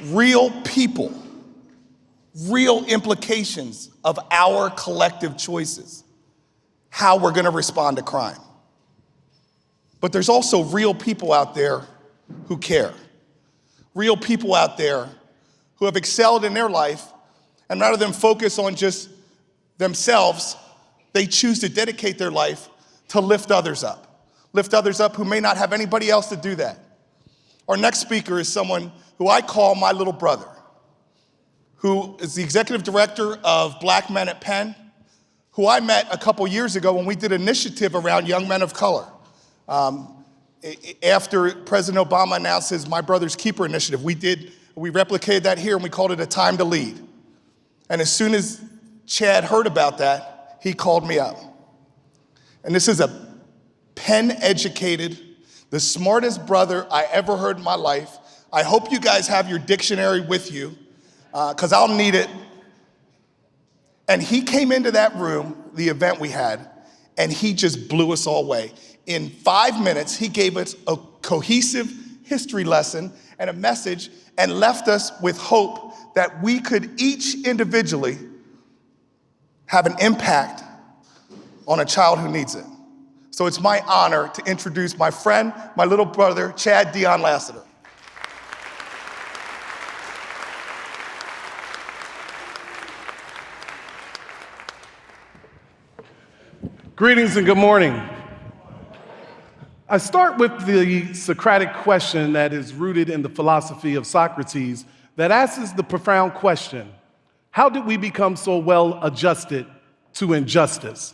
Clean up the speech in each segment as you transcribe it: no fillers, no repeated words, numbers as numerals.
real people, real implications of our collective choices, how we're gonna respond to crime. But there's also real people out there who care. Real people out there who have excelled in their life, and rather than focus on just themselves, they choose to dedicate their life to lift others up. Lift others up who may not have anybody else to do that. Our next speaker is someone who I call my little brother, who is the executive director of Black Men at Penn, who I met a couple years ago when we did an initiative around young men of color. After President Obama announced his My Brother's Keeper initiative, we replicated that here and we called it A Time to Lead. And as soon as Chad heard about that, he called me up. And this is a Penn-educated, the smartest brother I ever heard in my life. I hope you guys have your dictionary with you, because I'll need it. And he came into that room, the event we had, and he just blew us all away. In 5 minutes, he gave us a cohesive history lesson and a message and left us with hope that we could each individually have an impact on a child who needs it. So it's my honor to introduce my friend, my little brother, Chad Dion Lassiter. Greetings and good morning. I start with the Socratic question that is rooted in the philosophy of Socrates that asks the profound question, how did we become so well adjusted to injustice?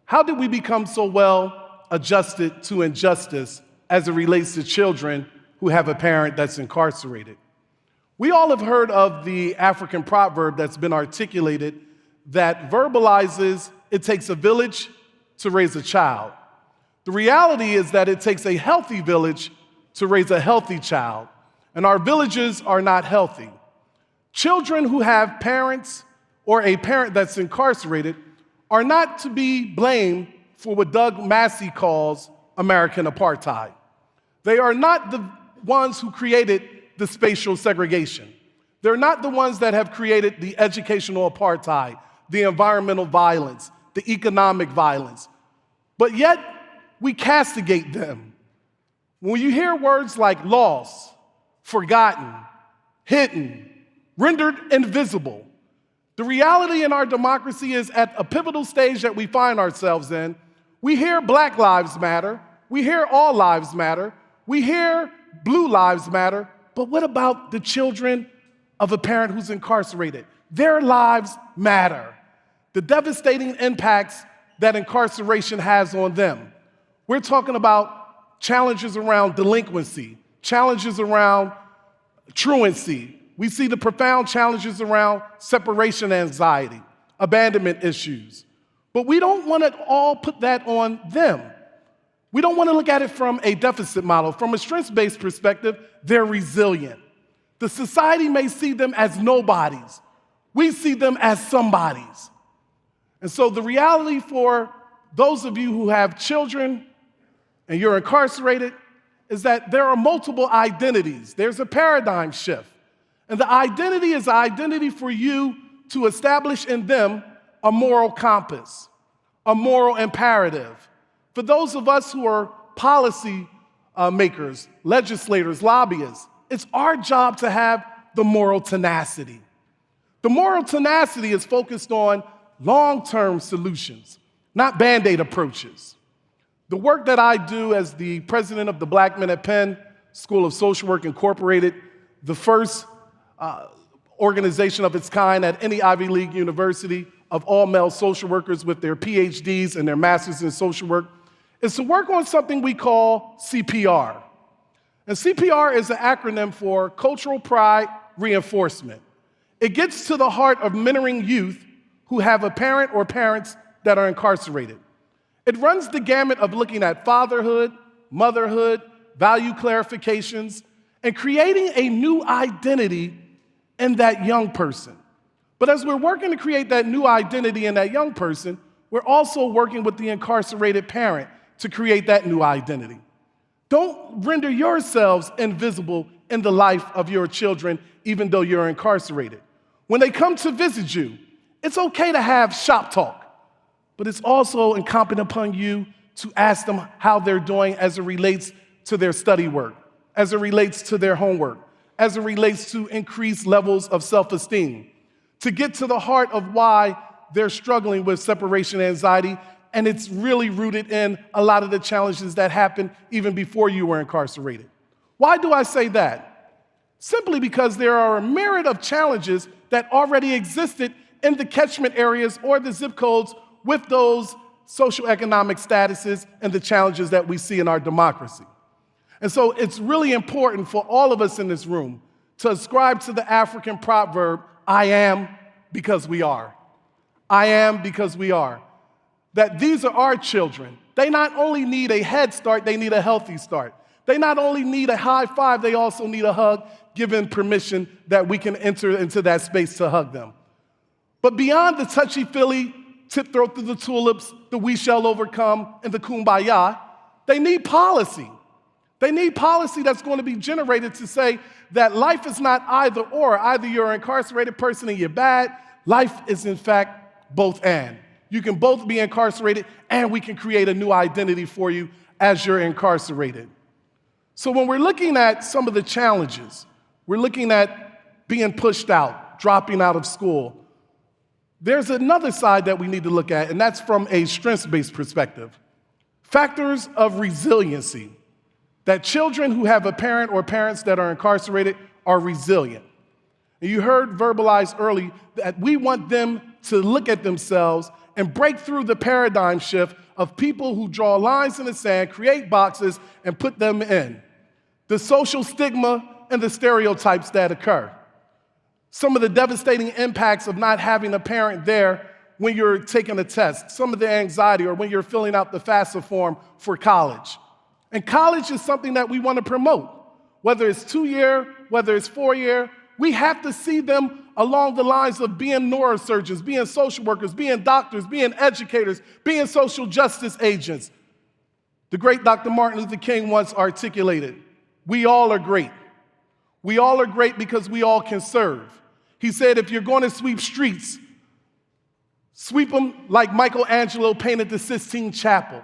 How did we become so well adjusted to injustice as it relates to children who have a parent that's incarcerated? We all have heard of the African proverb that's been articulated that verbalizes it takes a village to raise a child. The reality is that it takes a healthy village to raise a healthy child, and our villages are not healthy. Children who have parents or a parent that's incarcerated are not to be blamed for what Doug Massey calls American apartheid. They are not the ones who created the spatial segregation. They're not the ones that have created the educational apartheid, the environmental violence, the economic violence. But yet, we castigate them. When you hear words like lost, forgotten, hidden, rendered invisible, the reality in our democracy is at a pivotal stage that we find ourselves in, we hear Black Lives Matter, we hear all lives matter, we hear blue lives matter, but what about the children of a parent who's incarcerated? Their lives matter. The devastating impacts that incarceration has on them. We're talking about challenges around delinquency, challenges around truancy. We see the profound challenges around separation anxiety, abandonment issues. But we don't want to all put that on them. We don't want to look at it from a deficit model. From a strengths-based perspective, they're resilient. The society may see them as nobodies. We see them as somebodies. And so the reality for those of you who have children and you're incarcerated is that there are multiple identities. There's a paradigm shift. And the identity is the identity for you to establish in them a moral compass, a moral imperative. For those of us who are policy makers, legislators, lobbyists, it's our job to have the moral tenacity. The moral tenacity is focused on long-term solutions, not Band-Aid approaches. The work that I do as the president of the Black Men at Penn School of Social Work Incorporated, the first organization of its kind at any Ivy League university of all male social workers with their PhDs and their masters in social work, is to work on something we call CPR. And CPR is an acronym for Cultural Pride Reinforcement. It gets to the heart of mentoring youth who have a parent or parents that are incarcerated. It runs the gamut of looking at fatherhood, motherhood, value clarifications, and creating a new identity in that young person. But as we're working to create that new identity in that young person, we're also working with the incarcerated parent to create that new identity. Don't render yourselves invisible in the life of your children, even though you're incarcerated. When they come to visit you, it's okay to have shop talk, but it's also incumbent upon you to ask them how they're doing as it relates to their study work, as it relates to their homework, as it relates to increased levels of self-esteem, to get to the heart of why they're struggling with separation anxiety, and it's really rooted in a lot of the challenges that happened even before you were incarcerated. Why do I say that? Simply because there are a myriad of challenges that already existed in the catchment areas or the zip codes with those socioeconomic statuses and the challenges that we see in our democracy. And so it's really important for all of us in this room to ascribe to the African proverb, I am because we are. I am because we are. That these are our children. They not only need a head start, they need a healthy start. They not only need a high five, they also need a hug, given permission that we can enter into that space to hug them. But beyond the touchy-feely, tiptoe through the tulips, the we shall overcome, and the kumbaya, they need policy. They need policy that's going to be generated to say that life is not either or. Either you're an incarcerated person and you're bad. Life is, in fact, both and. You can both be incarcerated and we can create a new identity for you as you're incarcerated. So when we're looking at some of the challenges, we're looking at being pushed out, dropping out of school, there's another side that we need to look at, and that's from a strengths-based perspective. Factors of resiliency, that children who have a parent or parents that are incarcerated are resilient. And you heard verbalized early that we want them to look at themselves and break through the paradigm shift of people who draw lines in the sand, create boxes, and put them in. The social stigma and the stereotypes that occur. Some of the devastating impacts of not having a parent there when you're taking a test, some of the anxiety, or when you're filling out the FAFSA form for college. And college is something that we want to promote. Whether it's 2-year, whether it's 4-year, we have to see them along the lines of being neurosurgeons, being social workers, being doctors, being educators, being social justice agents. The great Dr. Martin Luther King once articulated, we all are great. We all are great because we all can serve. He said, if you're going to sweep streets, sweep them like Michelangelo painted the Sistine Chapel.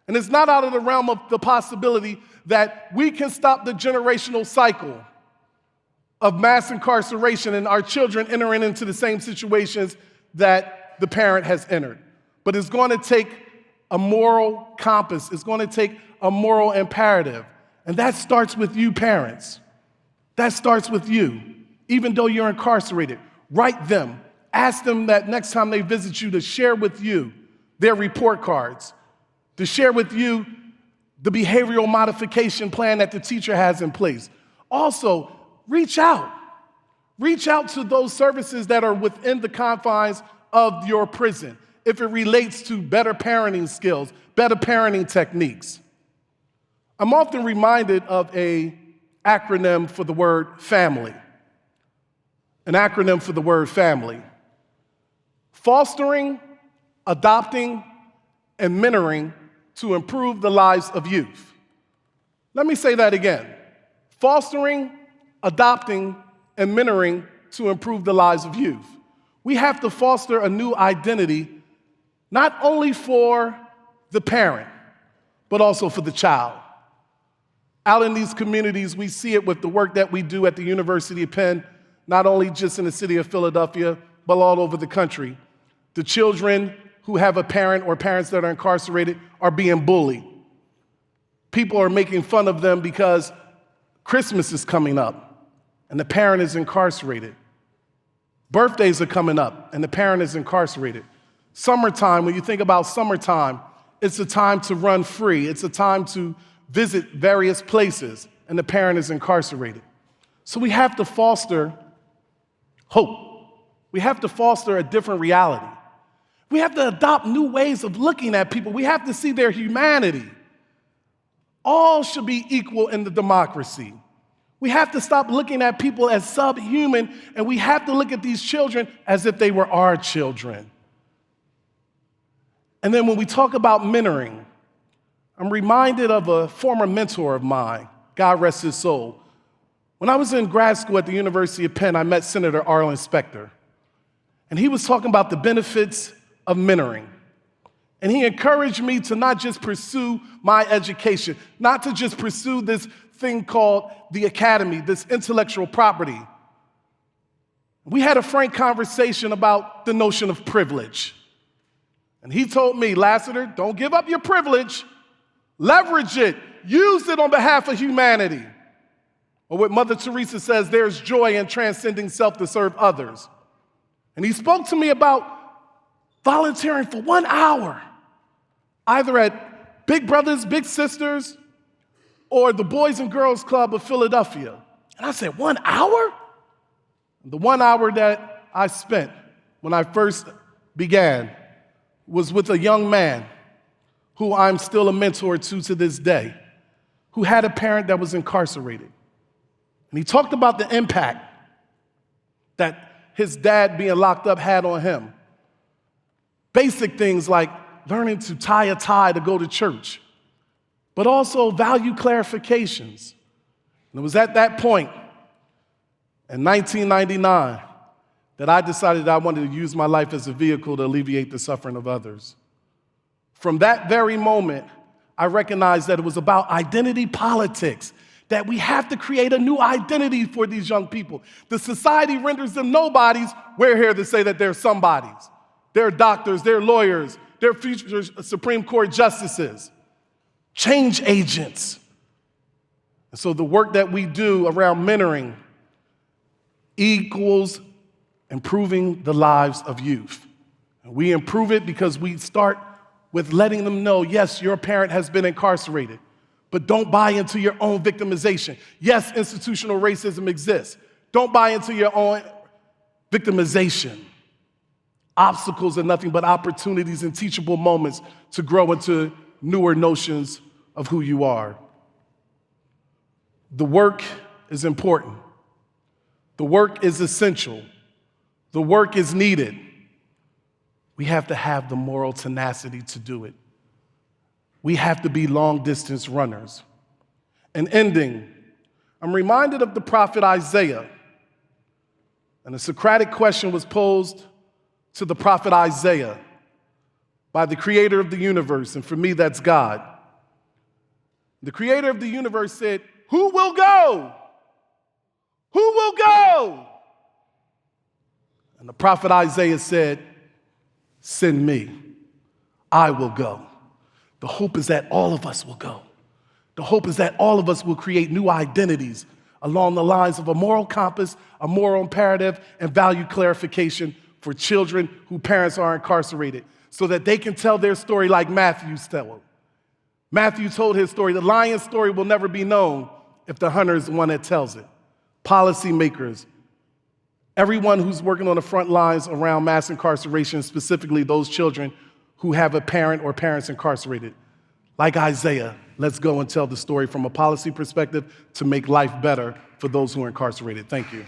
And it's not out of the realm of the possibility that we can stop the generational cycle of mass incarceration and our children entering into the same situations that the parent has entered. But it's going to take a moral compass. It's going to take a moral imperative. And that starts with you, parents. That starts with you. Even though you're incarcerated, write them. Ask them that next time they visit you to share with you their report cards, to share with you the behavioral modification plan that the teacher has in place. Also, reach out. Reach out to those services that are within the confines of your prison if it relates to better parenting skills, better parenting techniques. I'm often reminded of an acronym for the word family. An acronym for the word family. Fostering, adopting, and mentoring to improve the lives of youth. Let me say that again. Fostering, adopting, and mentoring to improve the lives of youth. We have to foster a new identity, not only for the parent, but also for the child. Out in these communities, we see it with the work that we do at the University of Penn, not only just in the city of Philadelphia, but all over the country. The children who have a parent or parents that are incarcerated are being bullied. People are making fun of them because Christmas is coming up and the parent is incarcerated. Birthdays are coming up and the parent is incarcerated. Summertime, when you think about summertime, it's a time to run free. It's a time to visit various places and the parent is incarcerated. So we have to foster hope. We have to foster a different reality. We have to adopt new ways of looking at people. We have to see their humanity. All should be equal in the democracy. We have to stop looking at people as subhuman, and we have to look at these children as if they were our children. And then when we talk about mentoring, I'm reminded of a former mentor of mine, God rest his soul. When I was in grad school at the University of Penn, I met Senator Arlen Specter, and he was talking about the benefits of mentoring. And he encouraged me to not just pursue my education, not to just pursue this thing called the academy, this intellectual property. We had a frank conversation about the notion of privilege. And he told me, Lassiter, don't give up your privilege. Leverage it. Use it on behalf of humanity. Or what Mother Teresa says, there's joy in transcending self to serve others. And he spoke to me about volunteering for 1 hour, either at Big Brothers, Big Sisters, or the Boys and Girls Club of Philadelphia. And I said, 1 hour? The 1 hour that I spent when I first began was with a young man who I'm still a mentor to this day, who had a parent that was incarcerated. And he talked about the impact that his dad being locked up had on him. Basic things like learning to tie a tie to go to church, but also value clarifications. And it was at that point, in 1999, that I decided I wanted to use my life as a vehicle to alleviate the suffering of others. From that very moment, I recognized that it was about identity politics, that we have to create a new identity for these young people. The society renders them nobodies. We're here to say that they're somebodies. They're doctors, they're lawyers, they're future Supreme Court justices, change agents. And so the work that we do around mentoring equals improving the lives of youth. And we improve it because we start with letting them know, yes, your parent has been incarcerated, but don't buy into your own victimization. Yes, institutional racism exists. Don't buy into your own victimization. Obstacles are nothing but opportunities and teachable moments to grow into newer notions of who you are. The work is important. The work is essential. The work is needed. We have to have the moral tenacity to do it. We have to be long-distance runners. And ending, I'm reminded of the prophet Isaiah. And a Socratic question was posed to the prophet Isaiah by the creator of the universe, and for me, that's God. The creator of the universe said, "Who will go? Who will go?" And the prophet Isaiah said, "Send me. I will go." The hope is that all of us will go. The hope is that all of us will create new identities along the lines of a moral compass, a moral imperative, and value clarification for children whose parents are incarcerated so that they can tell their story like Matthew's tell. Matthew told his story. The lion's story will never be known if the hunter is the one that tells it. Policymakers, everyone who's working on the front lines around mass incarceration, specifically those children who have a parent or parents incarcerated. Like Isaiah, let's go and tell the story from a policy perspective to make life better for those who are incarcerated. Thank you.